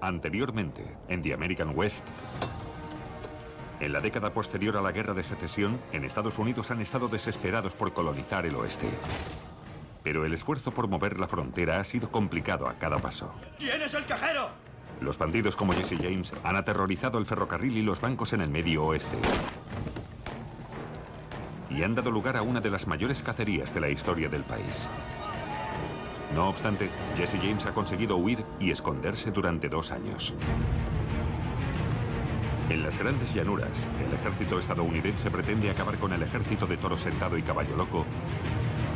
Anteriormente, en The American West, en la década posterior a la Guerra de Secesión, en Estados Unidos han estado desesperados por colonizar el oeste. Pero el esfuerzo por mover la frontera ha sido complicado a cada paso. ¿Quién es el cajero? Los bandidos como Jesse James han aterrorizado el ferrocarril y los bancos en el Medio Oeste. Y han dado lugar a una de las mayores cacerías de la historia del país. No obstante, Jesse James ha conseguido huir y esconderse durante 2 años. En las grandes llanuras, el ejército estadounidense pretende acabar con el ejército de Toro Sentado y Caballo Loco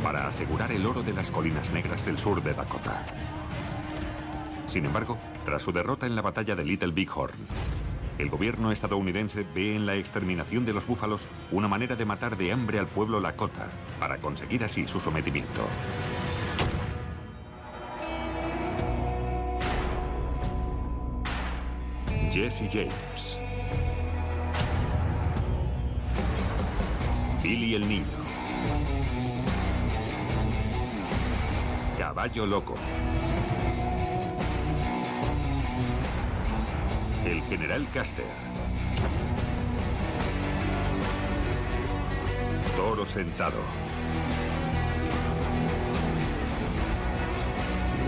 para asegurar el oro de las colinas negras del sur de Dakota. Sin embargo, tras su derrota en la batalla de Little Bighorn, el gobierno estadounidense ve en la exterminación de los búfalos una manera de matar de hambre al pueblo Lakota para conseguir así su sometimiento. Jesse James, Billy el Niño, Caballo Loco, el General Custer, Toro Sentado,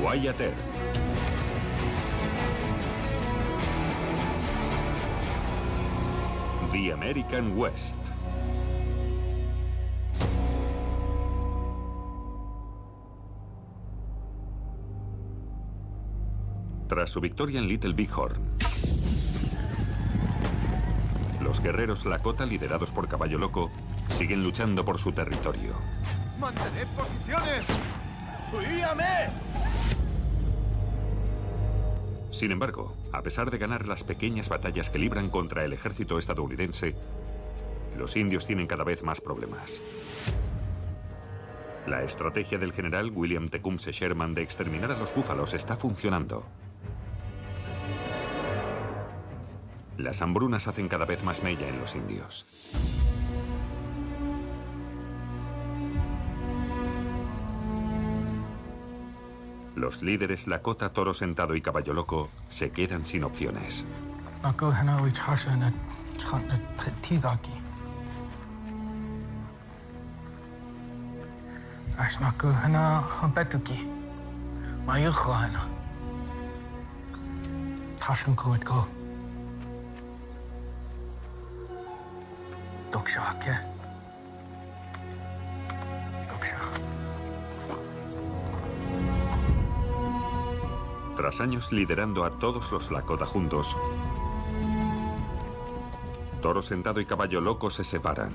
Wyatt Earp, The American West. Tras su victoria en Little Bighorn, los guerreros Lakota, liderados por Caballo Loco, siguen luchando por su territorio. ¡Mantened posiciones! ¡Huíame! Sin embargo, a pesar de ganar las pequeñas batallas que libran contra el ejército estadounidense, los indios tienen cada vez más problemas. La estrategia del general William Tecumseh Sherman de exterminar a los búfalos está funcionando. Las hambrunas hacen cada vez más mella en los indios. Los líderes Lakota, Toro Sentado y Caballo Loco se quedan sin opciones. Tras años liderando a todos los Lakota juntos, Toro Sentado y Caballo Loco se separan.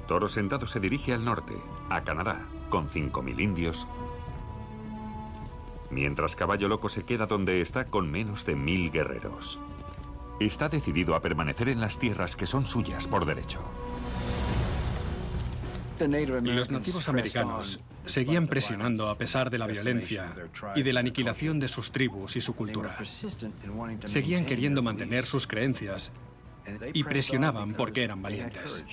Toro Sentado se dirige al norte, a Canadá, con 5.000 indios, mientras Caballo Loco se queda donde está con menos de 1.000 guerreros. Está decidido a permanecer en las tierras que son suyas por derecho. Los nativos americanos seguían presionando a pesar de la violencia y de la aniquilación de sus tribus y su cultura. Seguían queriendo mantener sus creencias y presionaban porque eran valientes.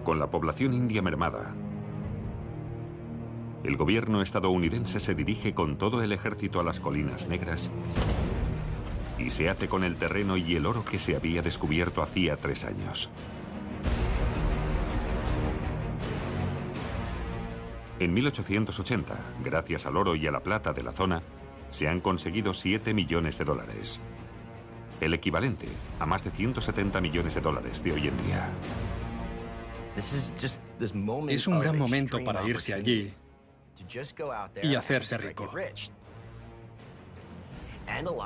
Con la población india mermada, el gobierno estadounidense se dirige con todo el ejército a las colinas negras y se hace con el terreno y el oro que se había descubierto hacía 3 años. En 1880, gracias al oro y a la plata de la zona, se han conseguido $7 millones, el equivalente a más de $170 millones de hoy en día. Es un gran momento para irse allí y hacerse rico.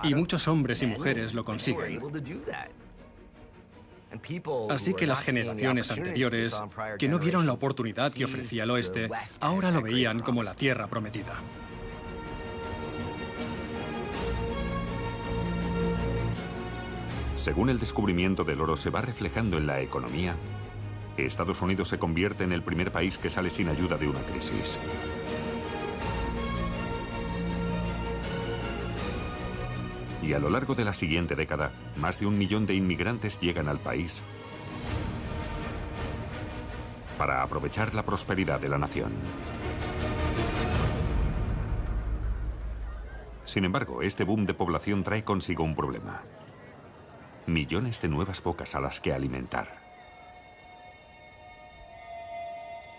Y muchos hombres y mujeres lo consiguen. Así que las generaciones anteriores, que no vieron la oportunidad que ofrecía el oeste, ahora lo veían como la tierra prometida. Según el descubrimiento del oro se va reflejando en la economía, Estados Unidos se convierte en el primer país que sale sin ayuda de una crisis. Y a lo largo de la siguiente década, más de 1 millón de inmigrantes llegan al país para aprovechar la prosperidad de la nación. Sin embargo, este boom de población trae consigo un problema. Millones de nuevas bocas a las que alimentar.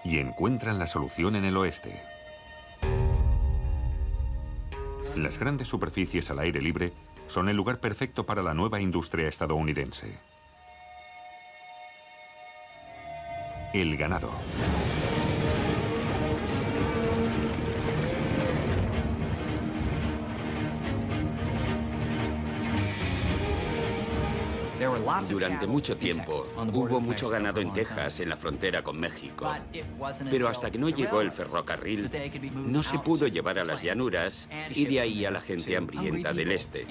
Y encuentran la solución en el oeste. Las grandes superficies al aire libre son el lugar perfecto para la nueva industria estadounidense. El ganado. Durante mucho tiempo hubo mucho ganado en Texas, en la frontera con México. Pero hasta que no llegó el ferrocarril, no se pudo llevar a las llanuras y de ahí a la gente hambrienta del este.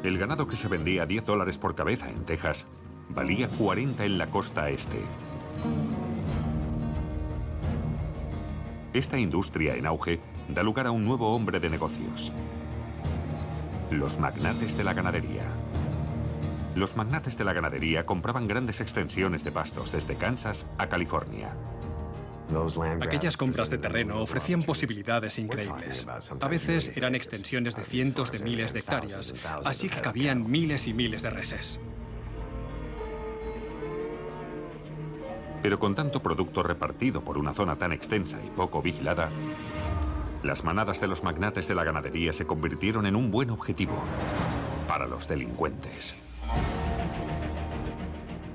El ganado que se vendía a $10 por cabeza en Texas valía 40 en la costa este. Esta industria en auge da lugar a un nuevo hombre de negocios: los magnates de la ganadería. Los magnates de la ganadería compraban grandes extensiones de pastos desde Kansas a California. Aquellas compras de terreno ofrecían posibilidades increíbles. A veces eran extensiones de cientos de miles de hectáreas, así que cabían miles y miles de reses. Pero con tanto producto repartido por una zona tan extensa y poco vigilada, las manadas de los magnates de la ganadería se convirtieron en un buen objetivo para los delincuentes.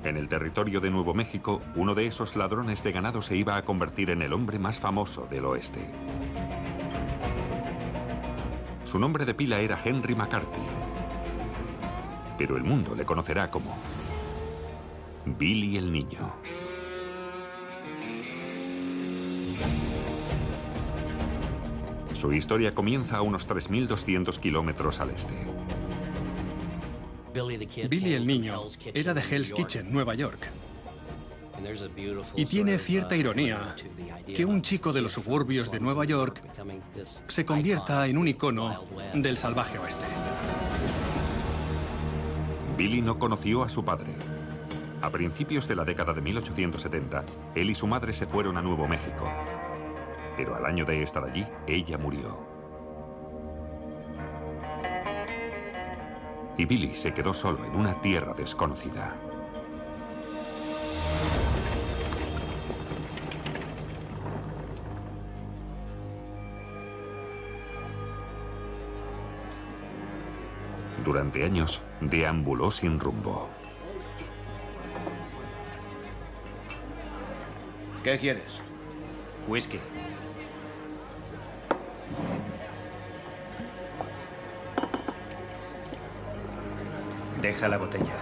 En el territorio de Nuevo México, uno de esos ladrones de ganado se iba a convertir en el hombre más famoso del oeste. Su nombre de pila era Henry McCarthy, pero el mundo le conocerá como Billy el Niño. Su historia comienza a unos 3.200 kilómetros al este. Billy el Niño era de Hell's Kitchen, Nueva York. Y tiene cierta ironía que un chico de los suburbios de Nueva York se convierta en un icono del salvaje oeste. Billy no conoció a su padre. A principios de la década de 1870, él y su madre se fueron a Nuevo México. Pero al año de estar allí, ella murió. Y Billy se quedó solo en una tierra desconocida. Durante años, deambuló sin rumbo. ¿Qué quieres? Whisky. Deja la botella.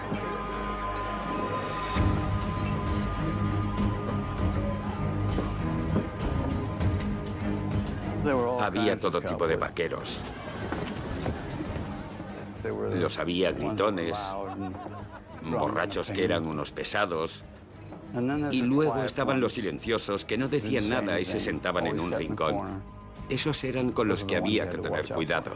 Había todo tipo de vaqueros. Los había gritones, borrachos que eran unos pesados. Y luego estaban los silenciosos que no decían nada y se sentaban en un rincón. Esos eran con los que había que tener cuidado.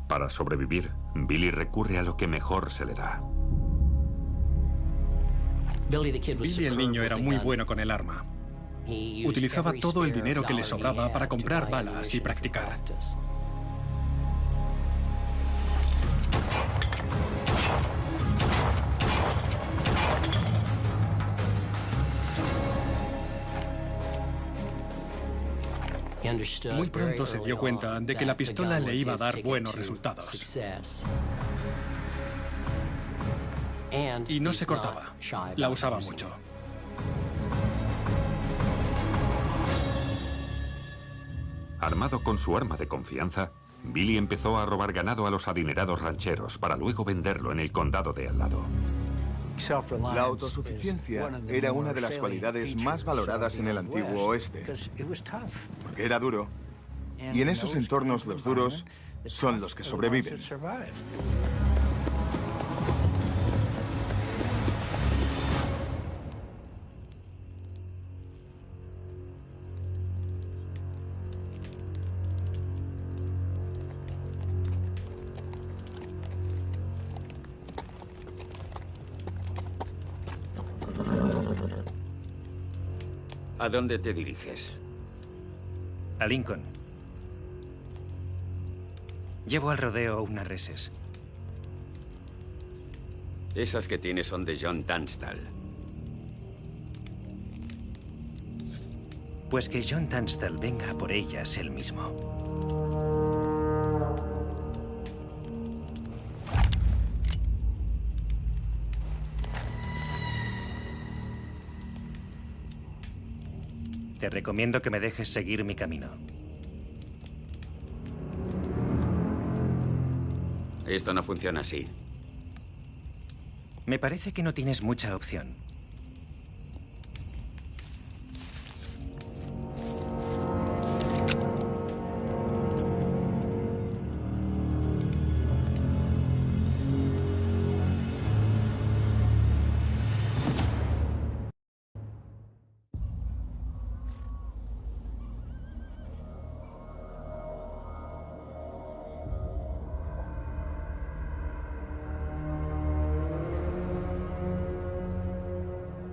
Para sobrevivir, Billy recurre a lo que mejor se le da. Billy el Niño era muy bueno con el arma. Utilizaba todo el dinero que le sobraba para comprar balas y practicar. Muy pronto se dio cuenta de que la pistola le iba a dar buenos resultados. Y no se cortaba. La usaba mucho. Armado con su arma de confianza, Billy empezó a robar ganado a los adinerados rancheros para luego venderlo en el condado de al lado. La autosuficiencia era una de las cualidades más valoradas en el antiguo oeste, porque era duro Y en esos entornos los duros son los que sobreviven. ¿A dónde te diriges? A Lincoln. Llevo al rodeo unas reses. Esas que tienes son de John Tunstall. Pues que John Tunstall venga a por ellas él mismo. Te recomiendo que me dejes seguir mi camino. Esto no funciona así. Me parece que no tienes mucha opción.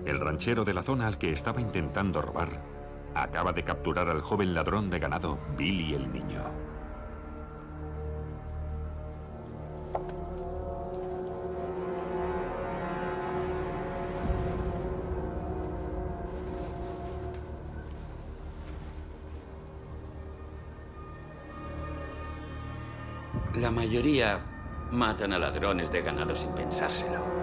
El ranchero de la zona al que estaba intentando robar acaba de capturar al joven ladrón de ganado, Billy el Niño. La mayoría matan a ladrones de ganado sin pensárselo.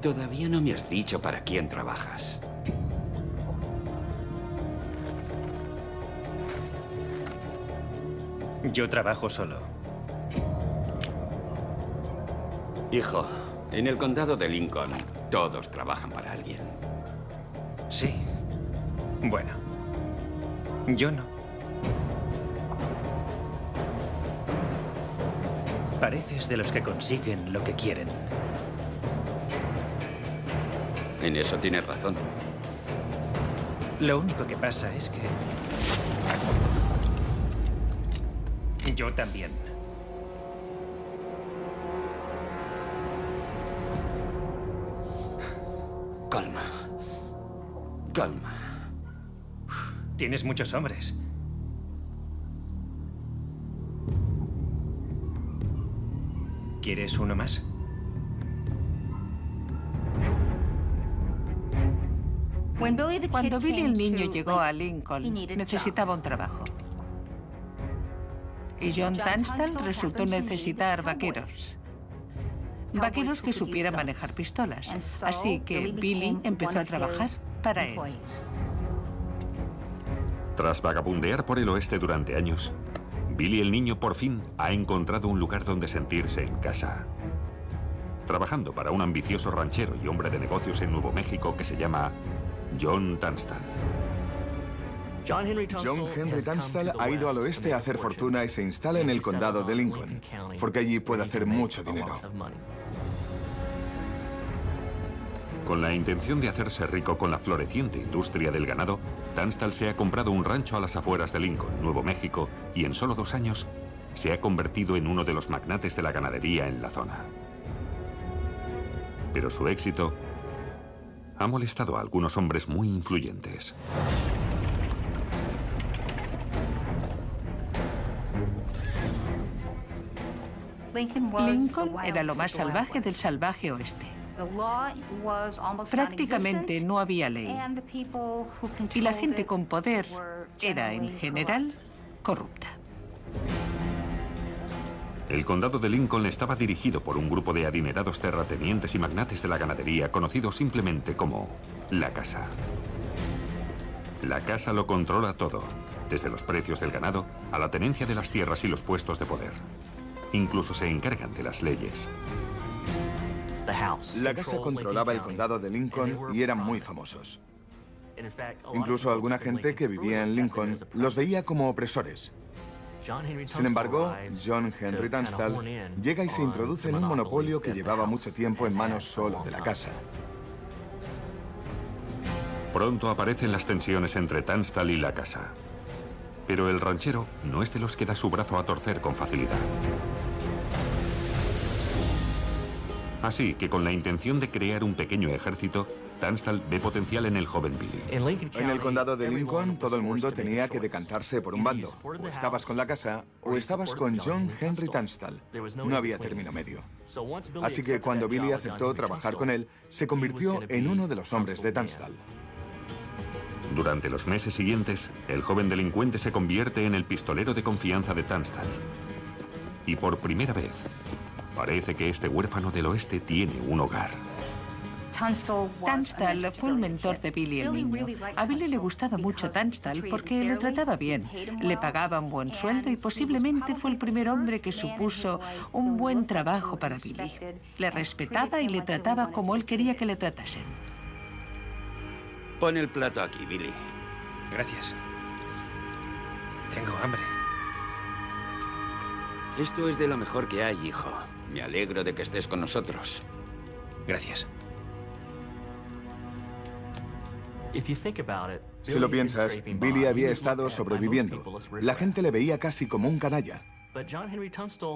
Todavía no me has dicho para quién trabajas. Yo trabajo solo. Hijo, en el condado de Lincoln, todos trabajan para alguien. Sí. Bueno. Yo no. Pareces de los que consiguen lo que quieren. En eso tienes razón. Lo único que pasa es que... yo también. Calma. Calma. Tienes muchos hombres. ¿Quieres uno más? Cuando Billy el niño llegó a Lincoln, necesitaba un trabajo. Y John Tunstall resultó necesitar vaqueros. Vaqueros que supieran manejar pistolas. Así que Billy empezó a trabajar para él. Tras vagabundear por el oeste durante años, Billy el Niño por fin ha encontrado un lugar donde sentirse en casa. Trabajando para un ambicioso ranchero y hombre de negocios en Nuevo México que se llama John Tunstall. John Henry Tunstall ha ido al oeste a hacer fortuna y se instala en el condado de Lincoln, porque allí puede hacer mucho dinero. Con la intención de hacerse rico con la floreciente industria del ganado, Tunstall se ha comprado un rancho a las afueras de Lincoln, Nuevo México, y en solo 2 años se ha convertido en uno de los magnates de la ganadería en la zona. Pero su éxito ha molestado a algunos hombres muy influyentes. Lincoln era lo más salvaje del salvaje oeste. Prácticamente no había ley. Y la gente con poder era, en general, corrupta. El condado de Lincoln estaba dirigido por un grupo de adinerados terratenientes y magnates de la ganadería conocidos simplemente como la Casa. La Casa lo controla todo, desde los precios del ganado a la tenencia de las tierras y los puestos de poder. Incluso se encargan de las leyes. La casa controlaba el condado de Lincoln y eran muy famosos. Incluso alguna gente que vivía en Lincoln los veía como opresores. Sin embargo, John Henry Tunstall llega y se introduce en un monopolio que llevaba mucho tiempo en manos solo de la casa. Pronto aparecen las tensiones entre Tunstall y la casa. Pero el ranchero no es de los que da su brazo a torcer con facilidad. Así que con la intención de crear un pequeño ejército, Tunstall ve potencial en el joven Billy. En el condado de Lincoln, todo el mundo tenía que decantarse por un bando. O estabas con la casa o estabas con John Henry Tunstall. No había término medio. Así que cuando Billy aceptó trabajar con él, se convirtió en uno de los hombres de Tunstall. Durante los meses siguientes, el joven delincuente se convierte en el pistolero de confianza de Tunstall. Y por primera vez, parece que este huérfano del oeste tiene un hogar. Tunstall fue el mentor de Billy el niño. A Billy le gustaba mucho Tunstall porque le trataba bien, le pagaba un buen sueldo y posiblemente fue el primer hombre que supuso un buen trabajo para Billy. Le respetaba y le trataba como él quería que le tratasen. Pon el plato aquí, Billy. Gracias. Tengo hambre. Esto es de lo mejor que hay, hijo. Me alegro de que estés con nosotros. Gracias. Si lo piensas, Billy había estado sobreviviendo. La gente le veía casi como un canalla.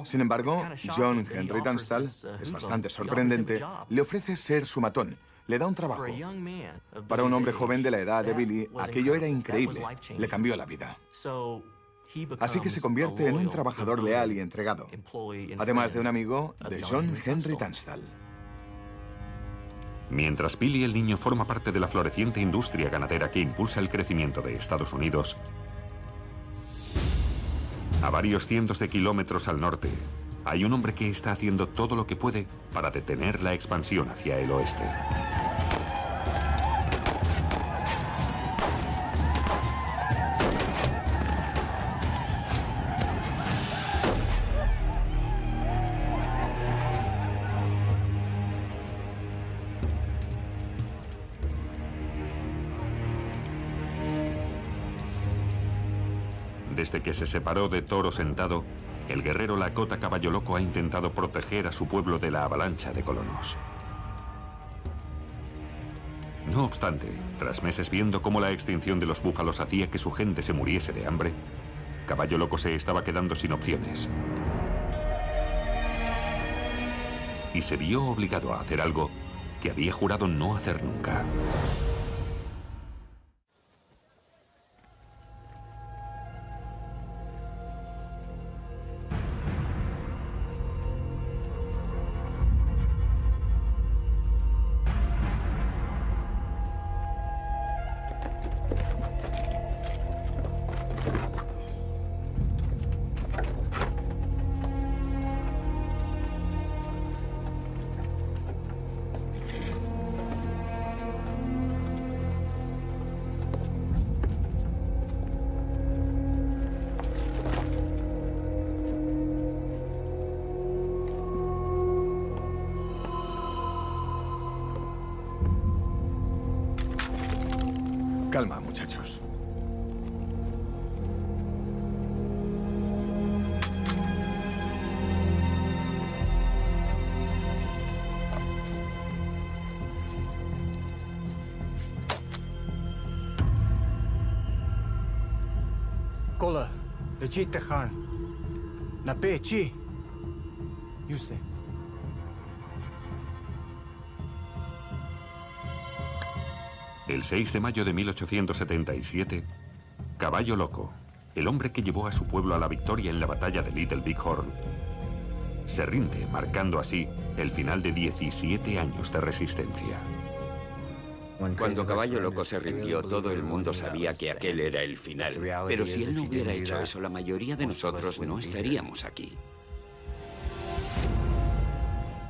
Sin embargo, John Henry Tunstall, es bastante sorprendente, le ofrece ser su matón. Le da un trabajo. Para un hombre joven de la edad de Billy, aquello era increíble. Le cambió la vida. Así que se convierte en un trabajador leal y entregado, además de un amigo de John Henry Tunstall. Mientras Billy el niño forma parte de la floreciente industria ganadera que impulsa el crecimiento de Estados Unidos, a varios cientos de kilómetros al norte, hay un hombre que está haciendo todo lo que puede para detener la expansión hacia el oeste. Desde que se separó de Toro Sentado, el guerrero Lakota Caballo Loco ha intentado proteger a su pueblo de la avalancha de colonos. No obstante, tras meses viendo cómo la extinción de los búfalos hacía que su gente se muriese de hambre, Caballo Loco se estaba quedando sin opciones. Y se vio obligado a hacer algo que había jurado no hacer nunca. Calma, muchachos. Kola, lechi tejan, nape chi, yuse. El 6 de mayo de 1877, Caballo Loco, el hombre que llevó a su pueblo a la victoria en la batalla de Little Big Horn, se rinde, marcando así el final de 17 años de resistencia. Cuando Caballo Loco se rindió, todo el mundo sabía que aquel era el final. Pero si él no hubiera hecho eso, la mayoría de nosotros no estaríamos aquí.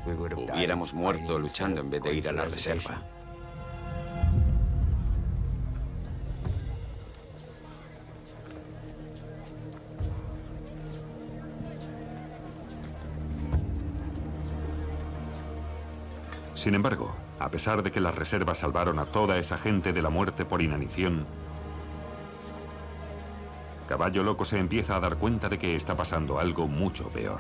Hubiéramos muerto luchando en vez de ir a la reserva. Sin embargo, a pesar de que las reservas salvaron a toda esa gente de la muerte por inanición, Caballo Loco se empieza a dar cuenta de que está pasando algo mucho peor.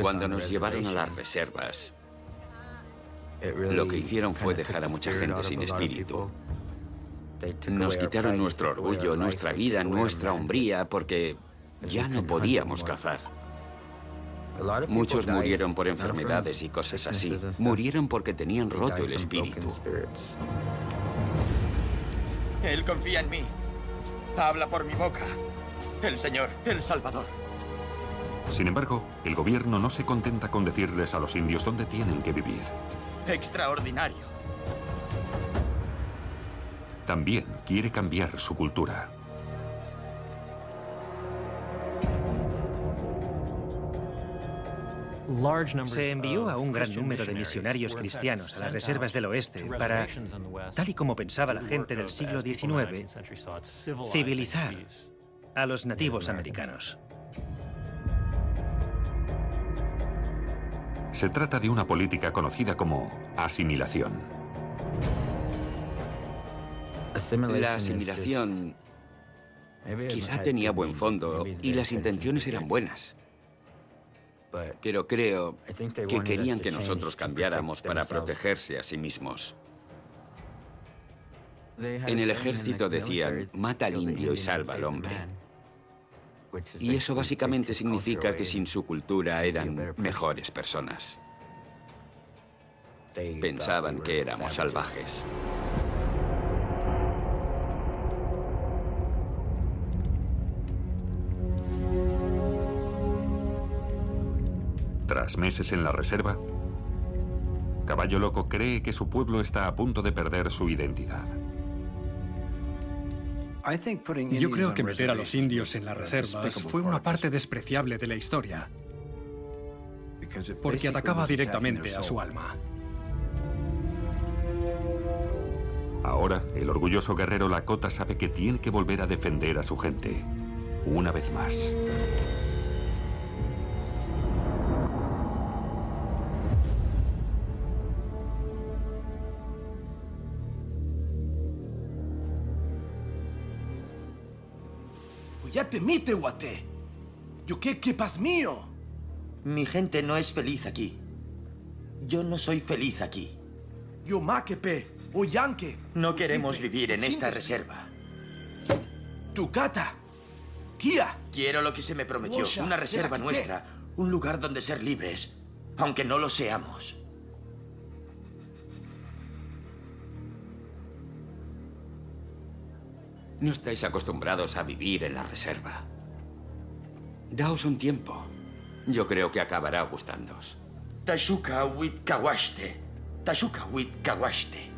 Cuando nos llevaron a las reservas, lo que hicieron fue dejar a mucha gente sin espíritu. Nos quitaron nuestro orgullo, nuestra vida, nuestra hombría, porque ya no podíamos cazar. Muchos murieron por enfermedades y cosas así. Murieron porque tenían roto el espíritu. Él confía en mí. Habla por mi boca. El Señor, el Salvador. Sin embargo, el gobierno no se contenta con decirles a los indios dónde tienen que vivir. Extraordinario. También quiere cambiar su cultura. Se envió a un gran número de misionarios cristianos a las reservas del oeste para, tal y como pensaba la gente del siglo XIX, civilizar a los nativos americanos. Se trata de una política conocida como asimilación. La asimilación quizá tenía buen fondo y las intenciones eran buenas. Pero creo que querían que nosotros cambiáramos para protegerse a sí mismos. En el ejército decían, mata al indio y salva al hombre. Y eso básicamente significa que sin su cultura eran mejores personas. Pensaban que éramos salvajes. Tras meses en la reserva, Caballo Loco cree que su pueblo está a punto de perder su identidad. Yo creo que meter a los indios en las reservas fue una parte despreciable de la historia, porque atacaba directamente a su alma. Ahora, el orgulloso guerrero Lakota sabe que tiene que volver a defender a su gente, una vez más. ¡Ya mite, Guate! ¿Yo qué pas mío? Mi gente no es feliz aquí. Yo no soy feliz aquí. Yo maquepe, o yanque. No queremos vivir en esta reserva. Tucata. Kia. Quiero lo que se me prometió, una reserva nuestra, un lugar donde ser libres, aunque no lo seamos. No estáis acostumbrados a vivir en la reserva. Daos un tiempo. Yo creo que acabará gustándoos. Tashuka wit kawashte. Tashuka wit kawashte.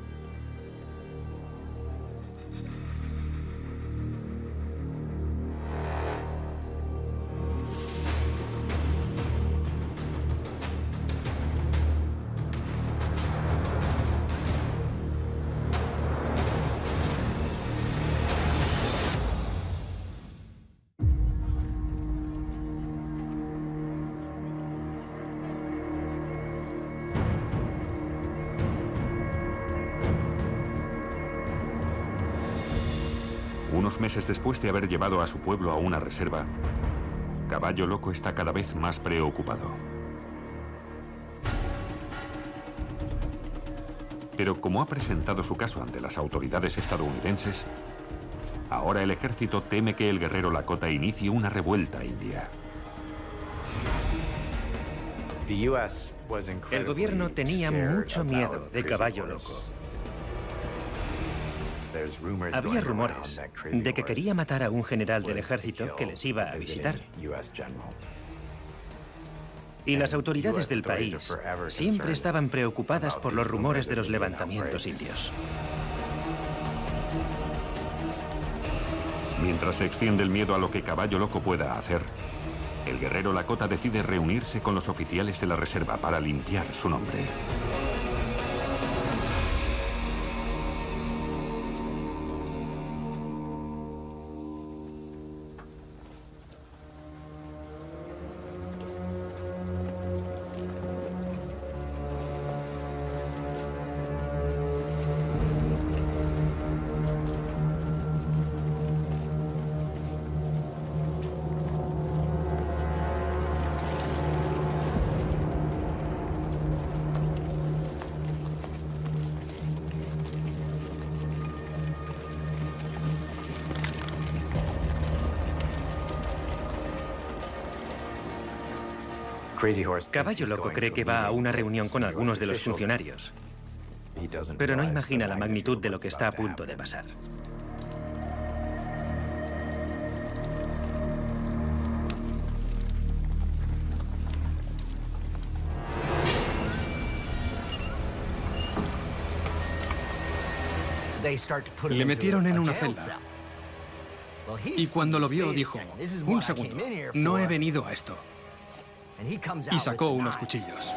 Unos meses después de haber llevado a su pueblo a una reserva, Caballo Loco está cada vez más preocupado. Pero como ha presentado su caso ante las autoridades estadounidenses, ahora el ejército teme que el guerrero Lakota inicie una revuelta india. El gobierno tenía mucho miedo de Caballo Loco. Había rumores de que quería matar a un general del ejército que les iba a visitar. Y las autoridades del país siempre estaban preocupadas por los rumores de los levantamientos indios. Mientras se extiende el miedo a lo que Caballo Loco pueda hacer, el guerrero Lakota decide reunirse con los oficiales de la reserva para limpiar su nombre. Caballo Loco cree que va a una reunión con algunos de los funcionarios, pero no imagina la magnitud de lo que está a punto de pasar. Le metieron en una celda. Y cuando lo vio, dijo, un segundo, no he venido a esto. Y sacó unos cuchillos.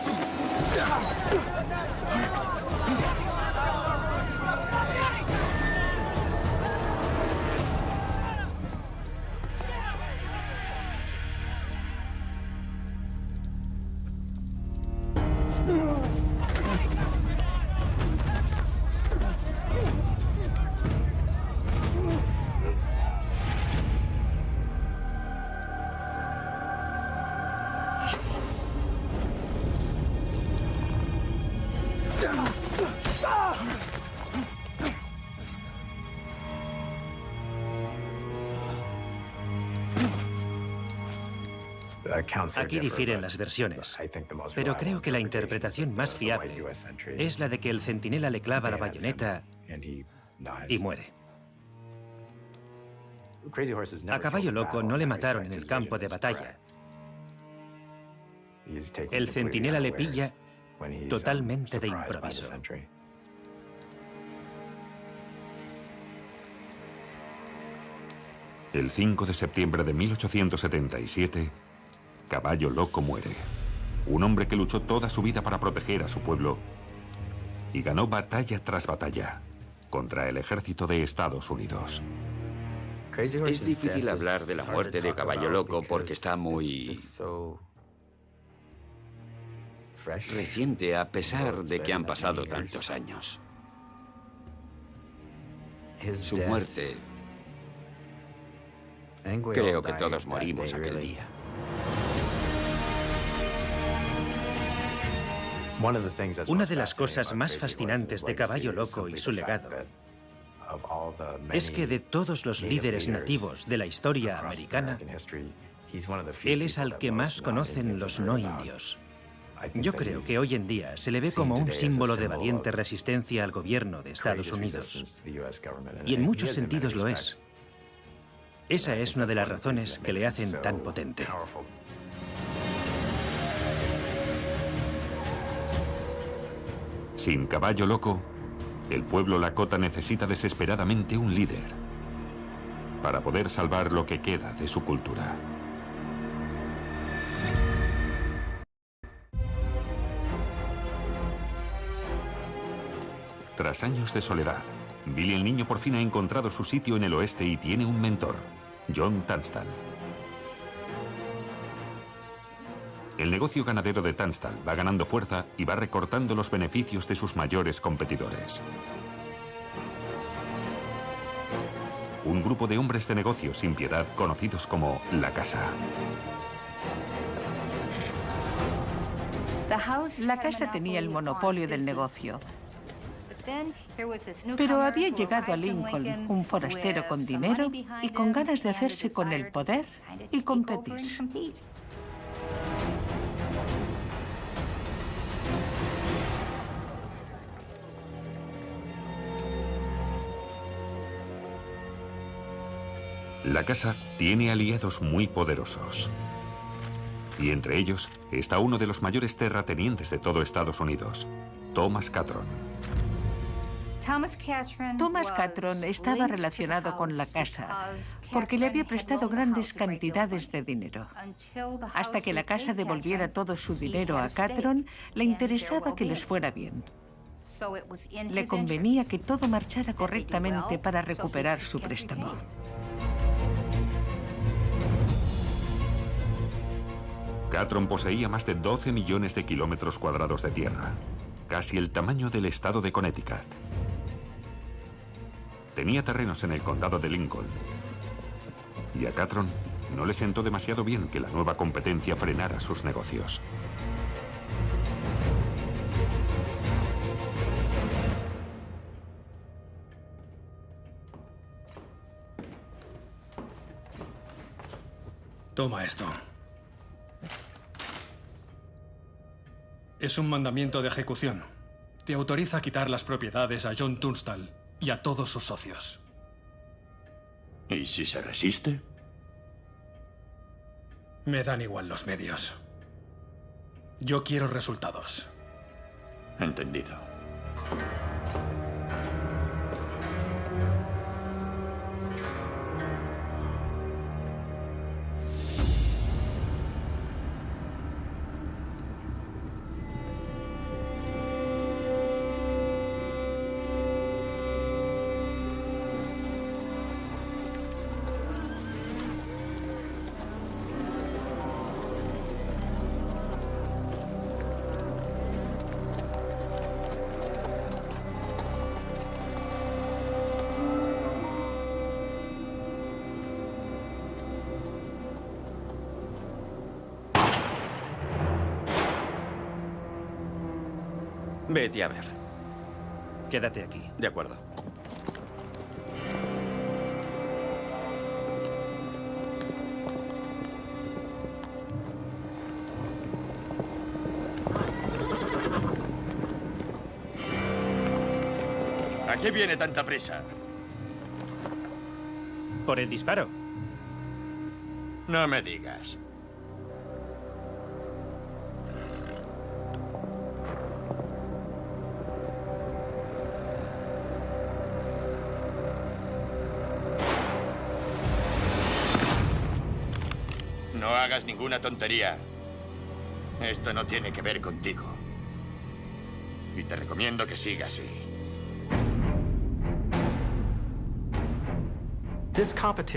Aquí difieren las versiones, pero creo que la interpretación más fiable es la de que el centinela le clava la bayoneta y muere. A Caballo Loco no le mataron en el campo de batalla. El centinela le pilla totalmente de improviso. El 5 de septiembre de 1877, Caballo Loco muere. Un hombre que luchó toda su vida para proteger a su pueblo y ganó batalla tras batalla contra el ejército de Estados Unidos. Es difícil hablar de la muerte de Caballo Loco porque está muy reciente, a pesar de que han pasado tantos años. Su muerte... Creo que todos morimos aquel día. Una de las cosas más fascinantes de Caballo Loco y su legado es que de todos los líderes nativos de la historia americana, él es al que más conocen los no indios. Yo creo que hoy en día se le ve como un símbolo de valiente resistencia al gobierno de Estados Unidos. Y en muchos sentidos lo es. Esa es una de las razones que le hacen tan potente. Sin Caballo Loco, el pueblo Lakota necesita desesperadamente un líder para poder salvar lo que queda de su cultura. Tras años de soledad, Billy el Niño por fin ha encontrado su sitio en el oeste y tiene un mentor, John Tunstall. El negocio ganadero de Tunstall va ganando fuerza y va recortando los beneficios de sus mayores competidores. Un grupo de hombres de negocio sin piedad conocidos como La Casa. La Casa tenía el monopolio del negocio. Pero había llegado a Lincoln un forastero con dinero y con ganas de hacerse con el poder y competir. La Casa tiene aliados muy poderosos. Y entre ellos está uno de los mayores terratenientes de todo Estados Unidos, Thomas Catron. Thomas Catron estaba relacionado con la Casa porque le había prestado grandes cantidades de dinero. Hasta que la Casa devolviera todo su dinero a Catron, le interesaba que les fuera bien. Le convenía que todo marchara correctamente para recuperar su préstamo. Catron poseía más de 12 millones de kilómetros cuadrados de tierra, casi el tamaño del estado de Connecticut. Tenía terrenos en el condado de Lincoln. Y a Catron no le sentó demasiado bien que la nueva competencia frenara sus negocios. Toma esto. Es un mandamiento de ejecución. Te autoriza a quitar las propiedades a John Tunstall y a todos sus socios. ¿Y si se resiste? Me dan igual los medios. Yo quiero resultados. Entendido. Vete a ver. Quédate aquí. De acuerdo. ¿A qué viene tanta prisa? Por el disparo. No me digas. No hagas ninguna tontería. Esto no tiene que ver contigo. Y te recomiendo que siga así.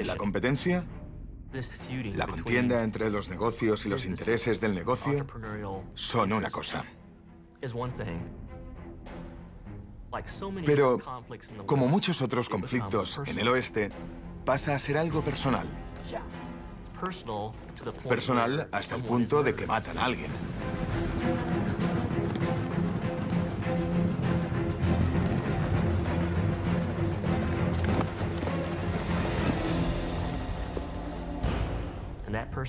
La competencia, la contienda entre los negocios y los intereses del negocio son una cosa. Pero, como muchos otros conflictos en el oeste, pasa a ser algo personal. Personal hasta el punto de que matan a alguien.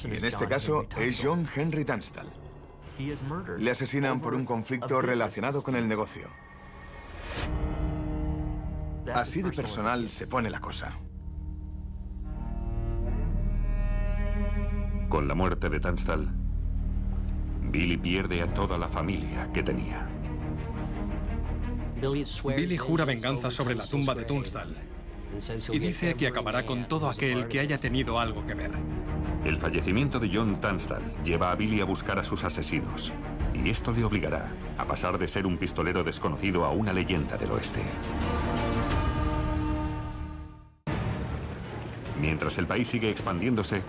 Y en este caso es John Henry Tunstall. Le asesinan por un conflicto relacionado con el negocio. Así de personal se pone la cosa. Con la muerte de Tunstall, Billy pierde a toda la familia que tenía. Billy jura venganza sobre la tumba de Tunstall y dice que acabará con todo aquel que haya tenido algo que ver. El fallecimiento de John Tunstall lleva a Billy a buscar a sus asesinos, y esto le obligará a pasar de ser un pistolero desconocido a una leyenda del oeste. Mientras el país sigue expandiéndose,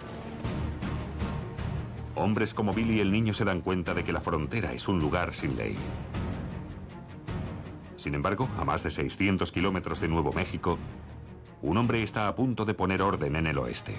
hombres como Billy el Niño se dan cuenta de que la frontera es un lugar sin ley. Sin embargo, a más de 600 kilómetros de Nuevo México, un hombre está a punto de poner orden en el oeste.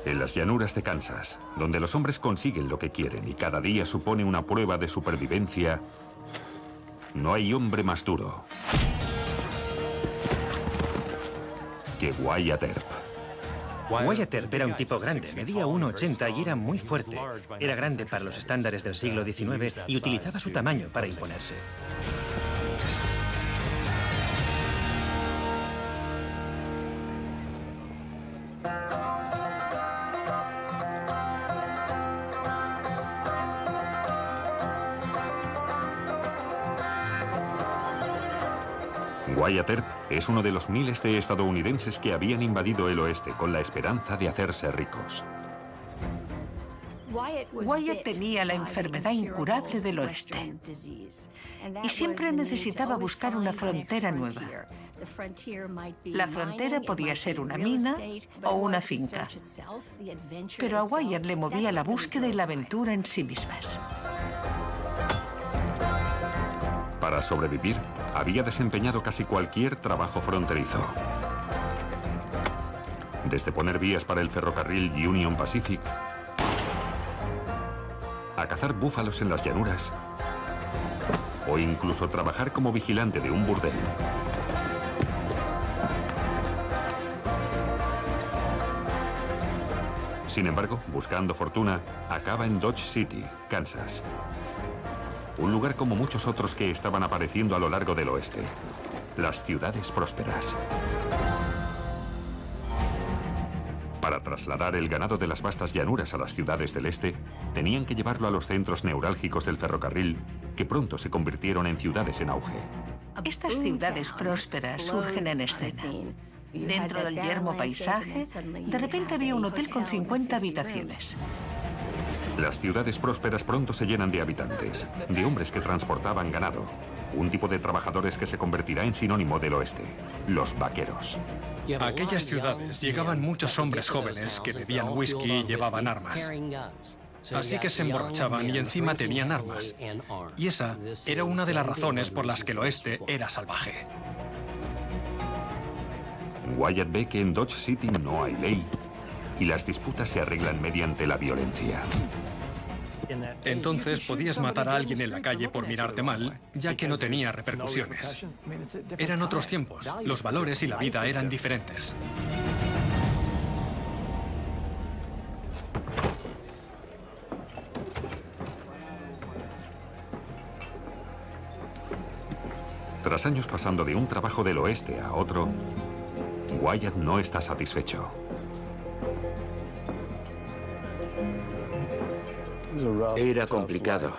En las llanuras de Kansas, donde los hombres consiguen lo que quieren y cada día supone una prueba de supervivencia, no hay hombre más duro que Wyatt Earp. Wyatt Earp era un tipo grande, medía 1,80 y era muy fuerte. Era grande para los estándares del siglo XIX y utilizaba su tamaño para imponerse. Wyatt Earp es uno de los miles de estadounidenses que habían invadido el oeste con la esperanza de hacerse ricos. Wyatt tenía la enfermedad incurable del oeste y siempre necesitaba buscar una frontera nueva. La frontera podía ser una mina o una finca, pero a Wyatt le movía la búsqueda y la aventura en sí mismas. Para sobrevivir, había desempeñado casi cualquier trabajo fronterizo. Desde poner vías para el ferrocarril Union Pacific, a cazar búfalos en las llanuras, o incluso trabajar como vigilante de un burdel. Sin embargo, buscando fortuna, acaba en Dodge City, Kansas. Un lugar como muchos otros que estaban apareciendo a lo largo del oeste. Las ciudades prósperas. Para trasladar el ganado de las vastas llanuras a las ciudades del este, tenían que llevarlo a los centros neurálgicos del ferrocarril, que pronto se convirtieron en ciudades en auge. Estas ciudades prósperas surgen en escena. Dentro del yermo paisaje, de repente había un hotel con 50 habitaciones. Las ciudades prósperas pronto se llenan de habitantes, de hombres que transportaban ganado, un tipo de trabajadores que se convertirá en sinónimo del oeste, los vaqueros. A aquellas ciudades llegaban muchos hombres jóvenes que bebían whisky y llevaban armas. Así que se emborrachaban y encima tenían armas. Y esa era una de las razones por las que el oeste era salvaje. Wyatt ve que en Dodge City no hay ley y las disputas se arreglan mediante la violencia. Entonces podías matar a alguien en la calle por mirarte mal, ya que no tenía repercusiones. Eran otros tiempos, los valores y la vida eran diferentes. Tras años pasando de un trabajo del oeste a otro, Wyatt no está satisfecho. Era complicado.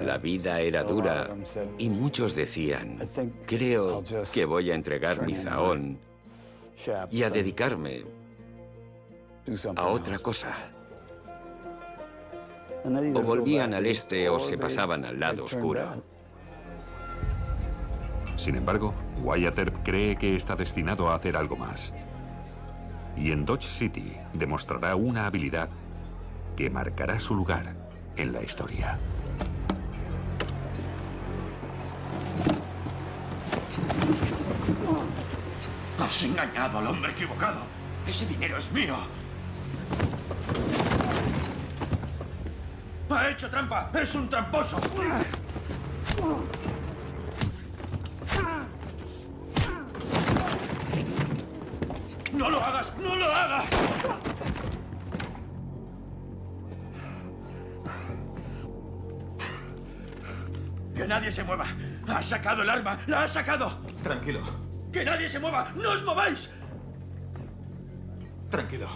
La vida era dura y muchos decían, creo que voy a entregar mi zahón y a dedicarme a otra cosa. O volvían al este o se pasaban al lado oscuro. Sin embargo, Wyatt Earp cree que está destinado a hacer algo más. Y en Dodge City demostrará una habilidad que marcará su lugar en la historia. Has engañado al hombre equivocado. Ese dinero es mío. ¡Ha hecho trampa! ¡Es un tramposo! ¡No lo hagas! ¡No lo hagas! ¡Que nadie se mueva! ¡Ha sacado el arma! ¡La ha sacado! Tranquilo. ¡Que nadie se mueva! ¡No os mováis! Tranquilo.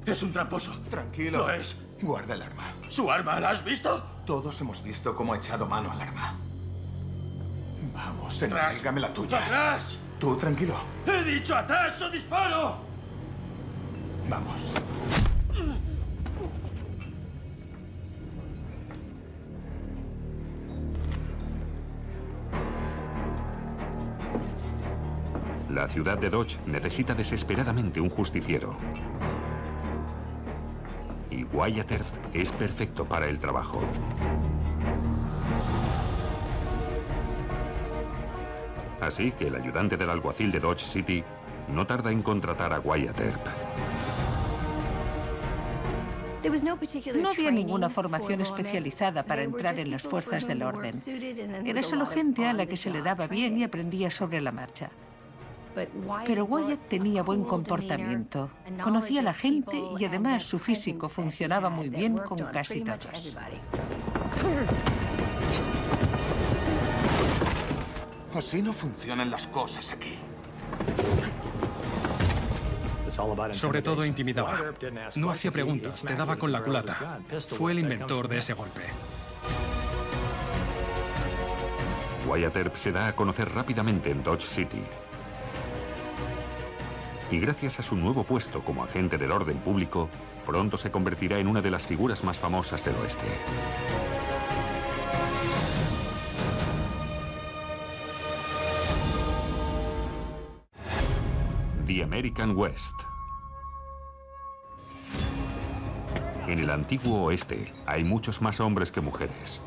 Es un tramposo. Tranquilo. Lo es. Guarda el arma. ¿Su arma? ¿La has visto? Todos hemos visto cómo ha echado mano al arma. Vamos, ¡Atrás! entrégame la tuya. ¡Atrás! Tú, tranquilo. ¡He dicho atrás o disparo! Vamos. La ciudad de Dodge necesita desesperadamente un justiciero. Y Wyatt Earp es perfecto para el trabajo. Así que el ayudante del alguacil de Dodge City no tarda en contratar a Wyatt Earp. No había ninguna formación especializada para entrar en las fuerzas del orden. Era solo gente a la que se le daba bien y aprendía sobre la marcha. Pero Wyatt tenía buen comportamiento, conocía a la gente y además su físico funcionaba muy bien con casi todos. Así no funcionan las cosas aquí. Sobre todo intimidaba. No hacía preguntas, te daba con la culata. Fue el inventor de ese golpe. Wyatt Earp se da a conocer rápidamente en Dodge City. Y gracias a su nuevo puesto como agente del orden público, pronto se convertirá en una de las figuras más famosas del oeste. The American West. En el antiguo oeste hay muchos más hombres que mujeres.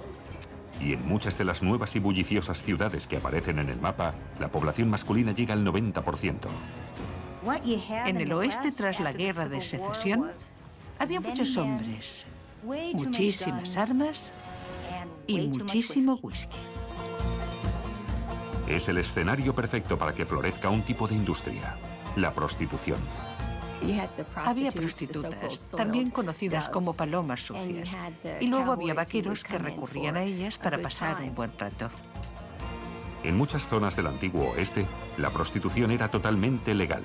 Y en muchas de las nuevas y bulliciosas ciudades que aparecen en el mapa, la población masculina llega al 90%. En el oeste, tras la Guerra de Secesión, había muchos hombres, muchísimas armas y muchísimo whisky. Es el escenario perfecto para que florezca un tipo de industria, la prostitución. Había prostitutas, también conocidas como palomas sucias, y luego había vaqueros que recurrían a ellas para pasar un buen rato. En muchas zonas del antiguo oeste, la prostitución era totalmente legal.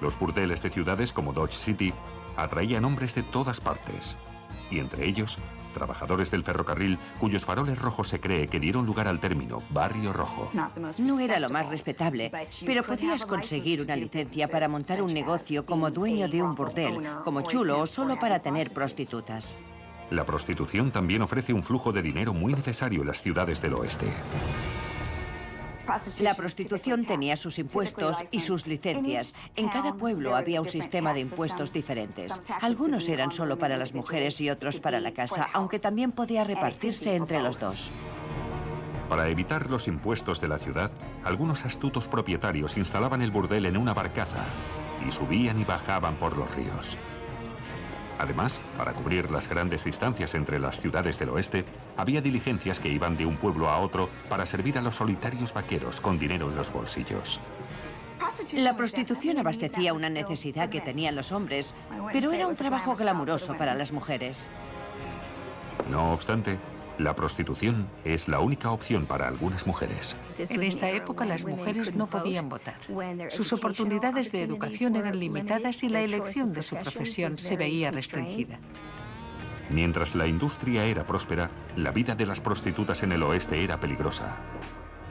Los burdeles de ciudades como Dodge City atraían hombres de todas partes, y entre ellos, trabajadores del ferrocarril cuyos faroles rojos se cree que dieron lugar al término Barrio Rojo. No era lo más respetable, pero podías conseguir una licencia para montar un negocio como dueño de un burdel, como chulo o solo para tener prostitutas. La prostitución también ofrece un flujo de dinero muy necesario en las ciudades del oeste. La prostitución tenía sus impuestos y sus licencias. En cada pueblo había un sistema de impuestos diferentes. Algunos eran solo para las mujeres y otros para la casa, aunque también podía repartirse entre los dos. Para evitar los impuestos de la ciudad, algunos astutos propietarios instalaban el burdel en una barcaza y subían y bajaban por los ríos. Además, para cubrir las grandes distancias entre las ciudades del oeste, había diligencias que iban de un pueblo a otro para servir a los solitarios vaqueros con dinero en los bolsillos. La prostitución abastecía una necesidad que tenían los hombres, pero era un trabajo glamuroso para las mujeres. No obstante, la prostitución es la única opción para algunas mujeres. En esta época las mujeres no podían votar. Sus oportunidades de educación eran limitadas y la elección de su profesión se veía restringida. Mientras la industria era próspera, la vida de las prostitutas en el oeste era peligrosa.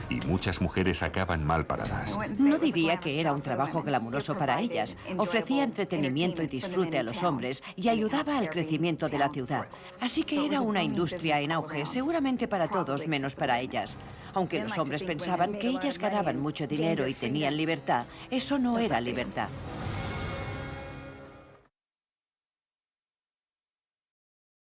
Y muchas mujeres acaban mal paradas. No diría que era un trabajo glamuroso para ellas. Ofrecía entretenimiento y disfrute a los hombres y ayudaba al crecimiento de la ciudad. Así que era una industria en auge, seguramente para todos menos para ellas. Aunque los hombres pensaban que ellas ganaban mucho dinero y tenían libertad, eso no era libertad.